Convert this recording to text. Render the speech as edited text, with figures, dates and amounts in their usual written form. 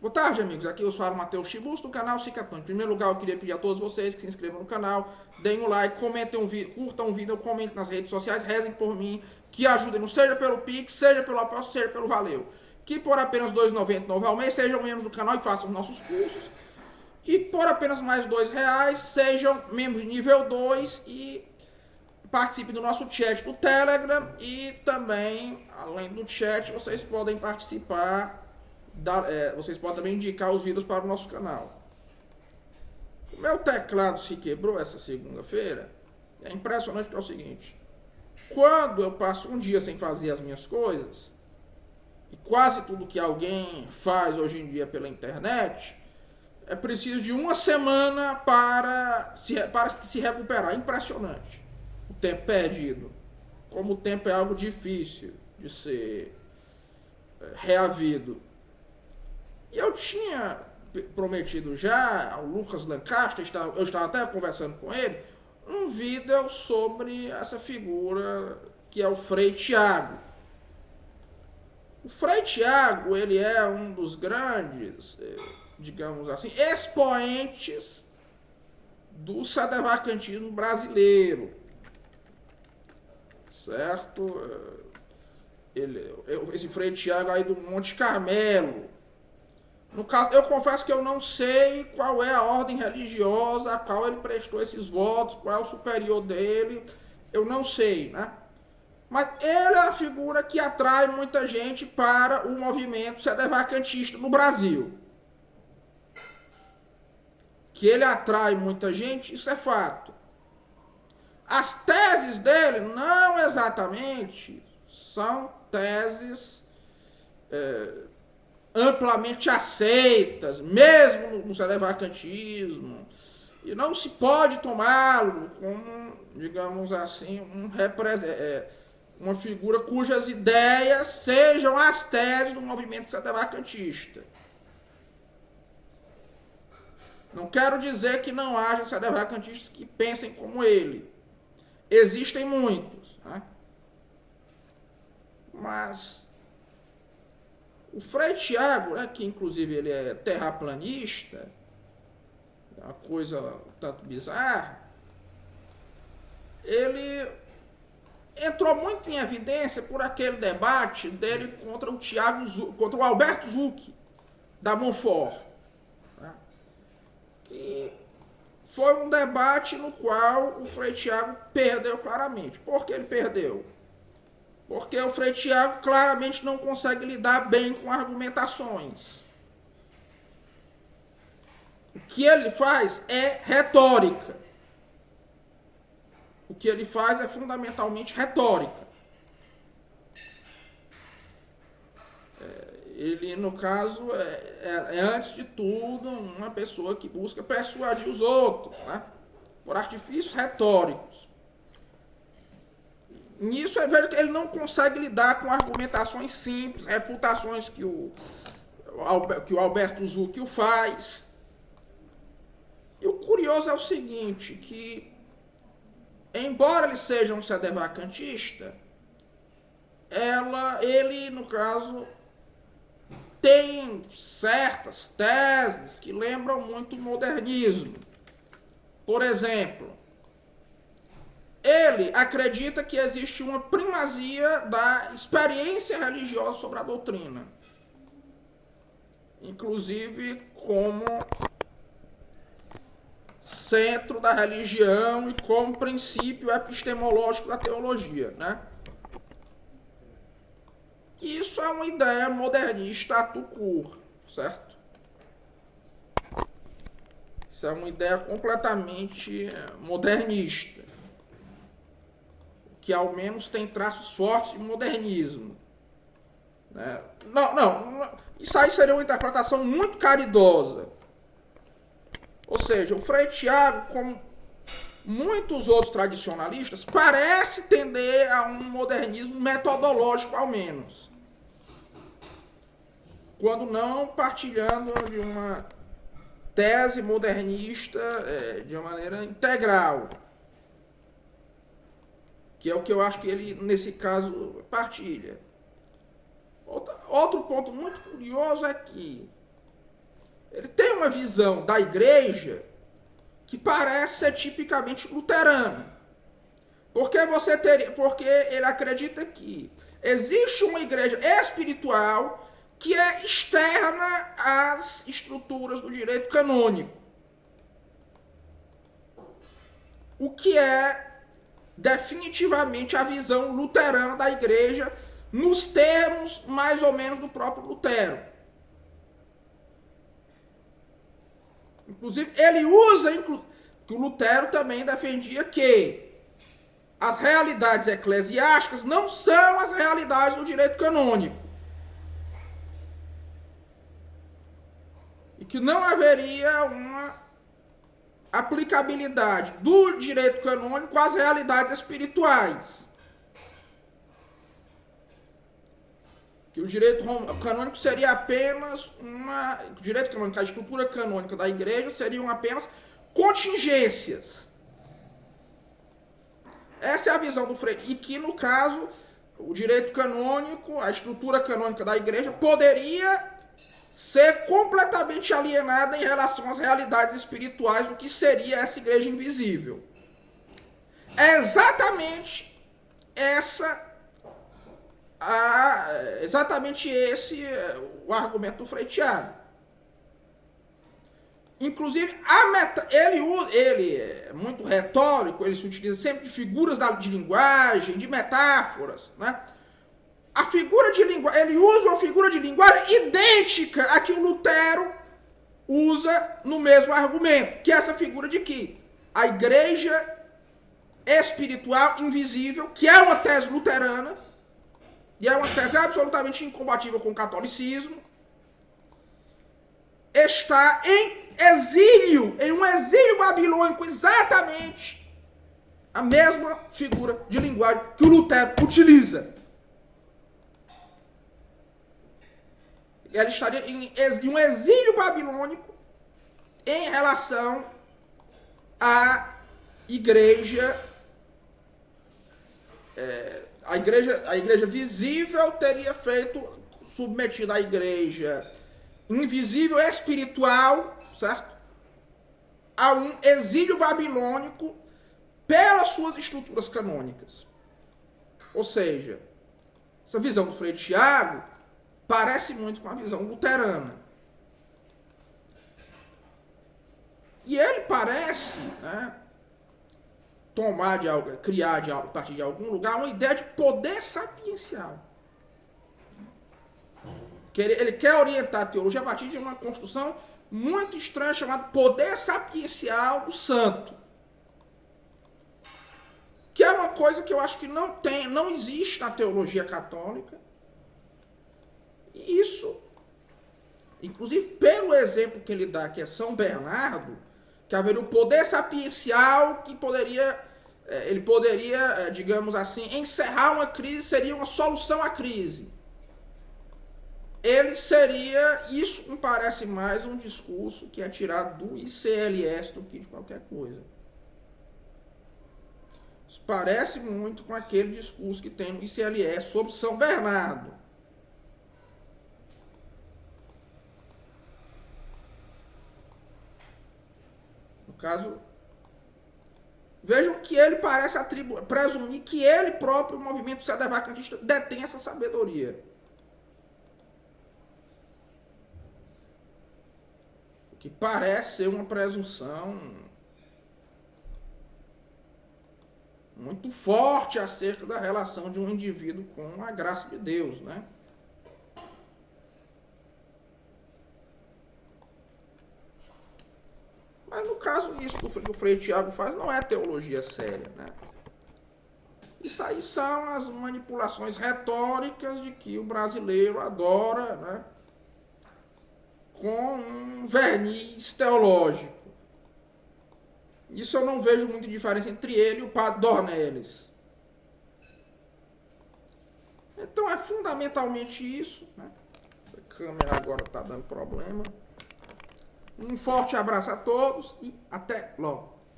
Boa tarde, amigos. Aqui eu sou o Matheus Chibus do canal Cicatão. Em primeiro lugar, eu queria pedir a todos vocês que se inscrevam no canal, deem um like, comentem um vídeo, curtam um vídeo, comentem nas redes sociais, rezem por mim, que ajudem, seja pelo Pix, seja pelo aposto, seja pelo Valeu. Que por apenas R$ 2,99 ao mês sejam membros do canal e façam os nossos cursos. E por apenas mais R$ 2 sejam membros de nível 2 e participe do nosso chat do Telegram. E também, além do chat, vocês podem participar. Vocês podem também indicar os vídeos para o nosso canal. O meu teclado se quebrou essa segunda-feira. É impressionante porque é o seguinte: quando eu passo um dia sem fazer as minhas coisas, e quase tudo que alguém faz hoje em dia pela internet, é preciso de uma semana para se recuperar. Impressionante o tempo perdido. Como o tempo é algo difícil de ser reavido. E eu tinha prometido já ao Lucas Lancaster, eu estava até conversando com ele, um vídeo sobre essa figura que é o Frei Tiago. O Frei Tiago, ele é um dos grandes, digamos assim, expoentes do sedevacantismo brasileiro, certo? Esse Frei Tiago aí do Monte Carmelo. No caso, eu confesso que eu não sei qual é a ordem religiosa a qual ele prestou esses votos, qual é o superior dele, eu não sei, né? Mas ele é a figura que atrai muita gente para o movimento sedevacantista no Brasil. Que ele atrai muita gente, isso é fato. As teses dele não exatamente são teses amplamente aceitas, mesmo no sedevacantismo, e não se pode tomá-lo como, digamos assim, uma figura cujas ideias sejam as teses do movimento sedevacantista. Não quero dizer que não haja sedevacantistas que pensem como ele. Existem muitos, né? Mas o Frei Tiago, né, que inclusive ele é terraplanista, é uma coisa um tanto bizarra, ele entrou muito em evidência por aquele debate dele contra o Alberto Zucchi, da Monfort. Né? E foi um debate no qual o Frei Tiago perdeu claramente. Por que ele perdeu? Porque o Frei Tiago claramente não consegue lidar bem com argumentações. O que ele faz é retórica. O que ele faz é fundamentalmente retórica. Ele, no caso, antes de tudo uma pessoa que busca persuadir os outros, né? Por artifícios retóricos. Nisso, vejo que ele não consegue lidar com argumentações simples, refutações que o Alberto Zucchi faz. E o curioso é o seguinte, que embora ele seja um sedevacantista, ele, no caso, tem certas teses que lembram muito o modernismo. Por exemplo, ele acredita que existe uma primazia da experiência religiosa sobre a doutrina. Inclusive como centro da religião e como princípio epistemológico da teologia, né? Isso é uma ideia modernista à tout, certo? Isso é uma ideia completamente modernista, que ao menos tem traços fortes de modernismo. Né? Não, isso aí seria uma interpretação muito caridosa. Ou seja, o Frei Tiago, como muitos outros tradicionalistas, parece tender a um modernismo metodológico, ao menos. Quando não partilhando de uma tese modernista de uma maneira integral. Que é o que eu acho que ele, nesse caso, partilha. Outro ponto muito curioso é que ele tem uma visão da igreja que parece ser tipicamente luterana. Porque ele acredita que existe uma igreja espiritual que é externa às estruturas do direito canônico. O que é definitivamente a visão luterana da igreja, nos termos mais ou menos do próprio Lutero. Inclusive, ele usa que o Lutero também defendia que as realidades eclesiásticas não são as realidades do direito canônico. E que não haveria uma aplicabilidade do direito canônico às realidades espirituais. Que o direito canônico seria apenas o direito canônico, a estrutura canônica da igreja seriam apenas contingências. Essa é a visão do Frei. E que, no caso, o direito canônico, a estrutura canônica da igreja, poderia ser completamente alienada em relação às realidades espirituais do que seria essa igreja invisível. É exatamente esse o argumento do Frei Tiago. Inclusive, ele é muito retórico, ele se utiliza sempre de figuras de linguagem, de metáforas, né? Ele usa uma figura de linguagem idêntica à que o Lutero usa no mesmo argumento, que é essa figura de que a igreja espiritual invisível, que é uma tese luterana, e é uma tese absolutamente incompatível com o catolicismo, está em exílio, em um exílio babilônico, exatamente a mesma figura de linguagem que o Lutero utiliza. Ele estaria em um exílio babilônico em relação à igreja. A igreja visível teria submetido a igreja invisível espiritual, certo? A um exílio babilônico pelas suas estruturas canônicas. Ou seja, essa visão do Frei Tiago parece muito com a visão luterana. E ele parece, né, criar a partir de algum lugar uma ideia de poder sapiencial. Que ele quer orientar a teologia a partir de uma construção muito estranha chamada poder sapiencial do santo. Que é uma coisa que eu acho que não existe na teologia católica. E isso, inclusive pelo exemplo que ele dá, que é São Bernardo, que haveria o poder sapiencial que ele poderia, digamos assim, encerrar uma crise, seria uma solução à crise. Isso me parece mais um discurso que é tirado do ICLS do que de qualquer coisa. Isso parece muito com aquele discurso que tem no ICLS sobre São Bernardo. No caso, vejam que ele parece presumir que ele próprio, o movimento sedevacantista, detém essa sabedoria. Que parece ser uma presunção muito forte acerca da relação de um indivíduo com a graça de Deus, né? Mas no caso, isso que o Frei Tiago faz não é teologia séria, né? Isso aí são as manipulações retóricas de que o brasileiro adora, né? Com um verniz teológico. Isso eu não vejo muita diferença entre ele e o padre Dornelles. Então é fundamentalmente isso, né? Essa câmera agora está dando problema. Um forte abraço a todos e até logo.